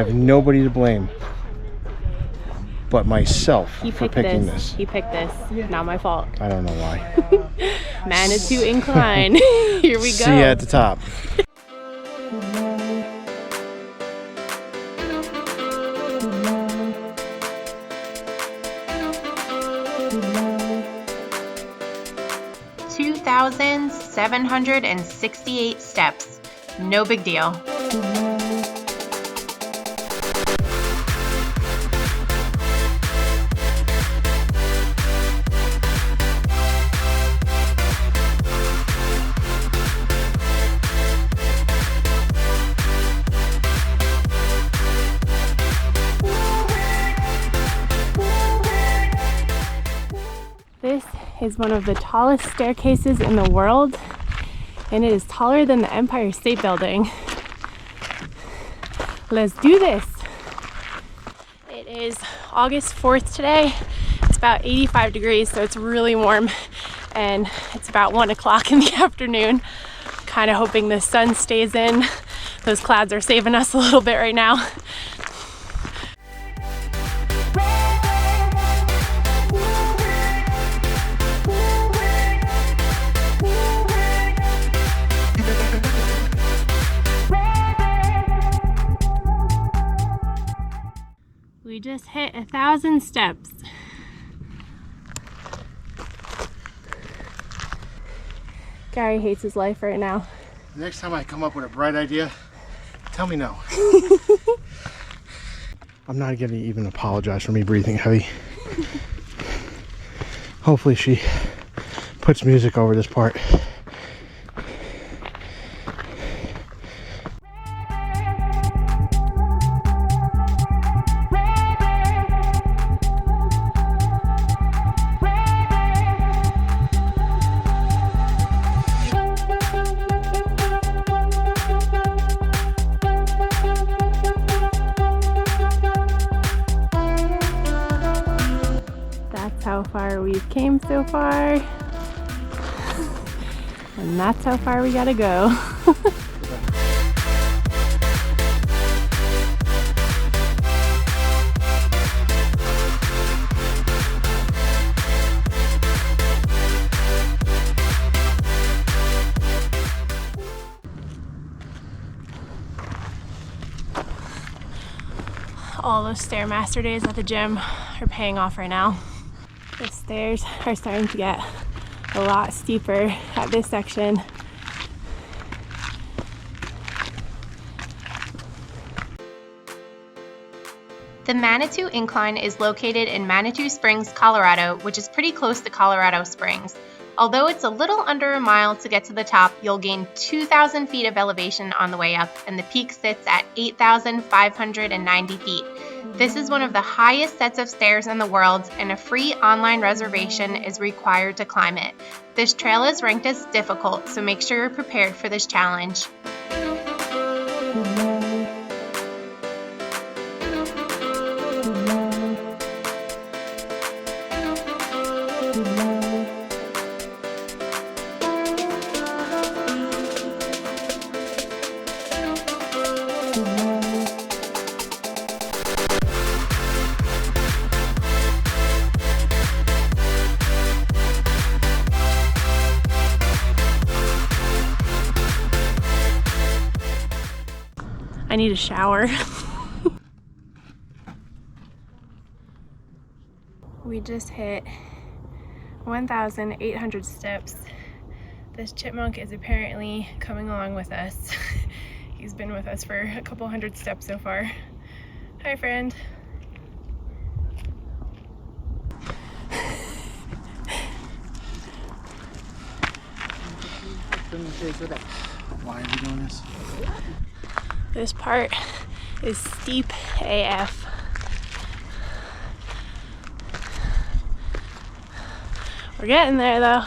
have nobody to blame but myself for picking this. He picked this. Not my fault. I don't know why. Manitou Incline. Here we go. See you at the top. $2,768 steps. No big deal. This is one of the tallest staircases in the world, and it is taller than the Empire State Building. Let's do this. It is August 4th today. It's about 85 degrees, so it's really warm, and it's about 1 o'clock in the afternoon. Kind of hoping the sun stays in. Those clouds are saving us a little bit right now. We just hit 1,000 steps. Gary hates his life right now. Next time I come up with a bright idea, tell me no. I'm not gonna even apologize for me breathing heavy. Hopefully she puts music over this part. How far we've came so far, and that's how far we gotta go. All those Stairmaster days at the gym are paying off right now. The stairs are starting to get a lot steeper at this section. The Manitou Incline is located in Manitou Springs, Colorado, which is pretty close to Colorado Springs. Although it's a little under a mile to get to the top, you'll gain 2,000 feet of elevation on the way up, and the peak sits at 8,590 feet. This is one of the highest sets of stairs in the world, and a free online reservation is required to climb it. This trail is ranked as difficult, so make sure you're prepared for this challenge. I need a shower. We just hit 1,800 steps. This chipmunk is apparently coming along with us. He's been with us for a couple hundred steps so far. Hi, friend. Why are we doing this? This part is steep AF. We're getting there though.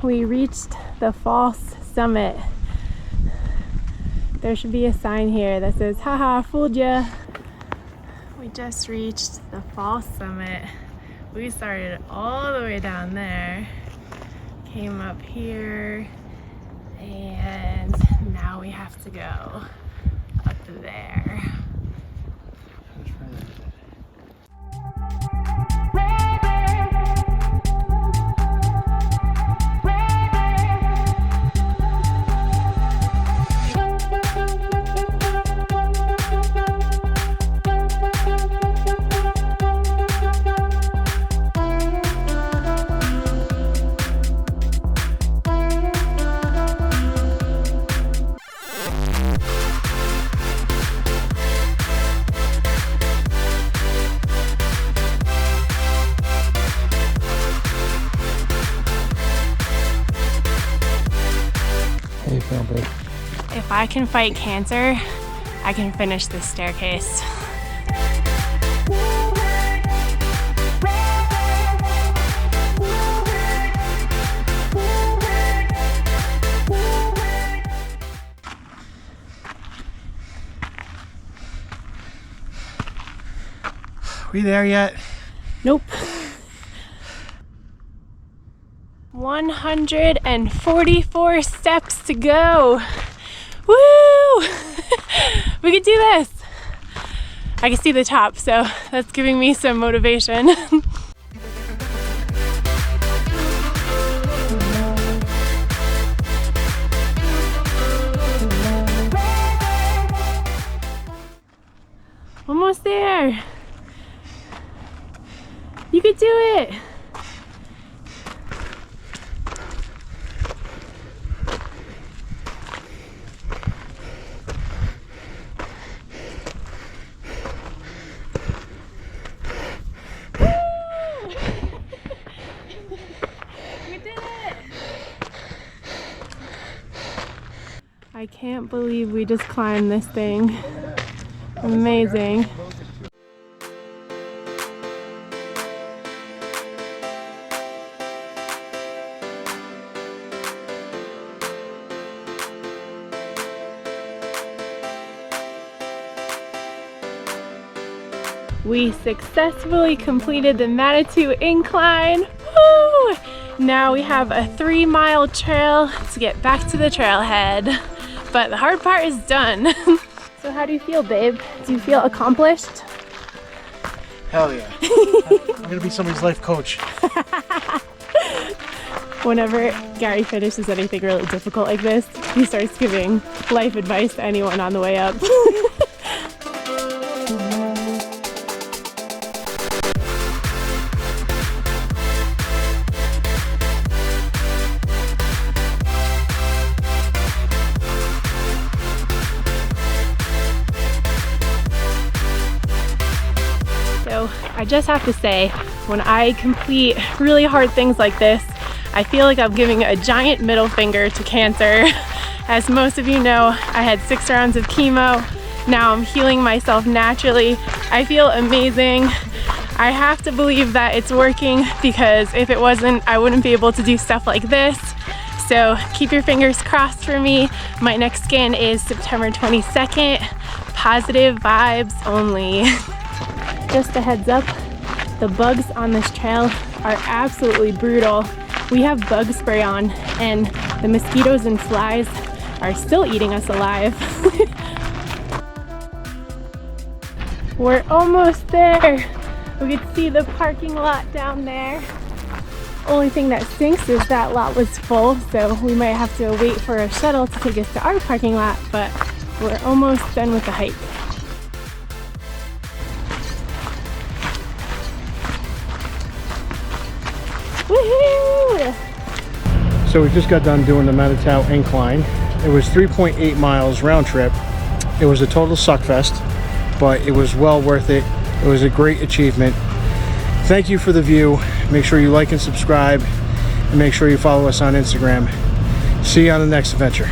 we reached the false summit. There should be a sign here that says, haha, fooled ya. We just reached the false summit. We started all the way down there, came up here, and now we have to go up there. If I can fight cancer, I can finish this staircase. We there yet? Nope. 144 steps to go. Woo! We can do this. I can see the top, so that's giving me some motivation. Almost there. You could do it. I can't believe we just climbed this thing. Amazing. We successfully completed the Manitou Incline. Woo! Now we have a 3-mile trail to get back to the trailhead. But the hard part is done. So how do you feel, babe? Do you feel accomplished? Hell yeah. I'm gonna be somebody's life coach. Whenever Gary finishes anything really difficult like this, he starts giving life advice to anyone on the way up. So I just have to say, when I complete really hard things like this, I feel like I'm giving a giant middle finger to cancer. As most of you know, I had 6 rounds of chemo. Now I'm healing myself naturally. I feel amazing. I have to believe that it's working, because if it wasn't, I wouldn't be able to do stuff like this. So keep your fingers crossed for me. My next scan is September 22nd. Positive vibes only. Just a heads up, the bugs on this trail are absolutely brutal. We have bug spray on, and the mosquitoes and flies are still eating us alive. We're almost there. We can see the parking lot down there. Only thing that stinks is that lot was full, so we might have to wait for a shuttle to take us to our parking lot, but we're almost done with the hike. Woohoo! So we just got done doing the Manitou Incline. It was 3.8 miles round trip. It was a total suckfest, but it was well worth it. It was a great achievement. Thank you for the view. Make sure you like and subscribe, and make sure you follow us on Instagram. See you on the next adventure.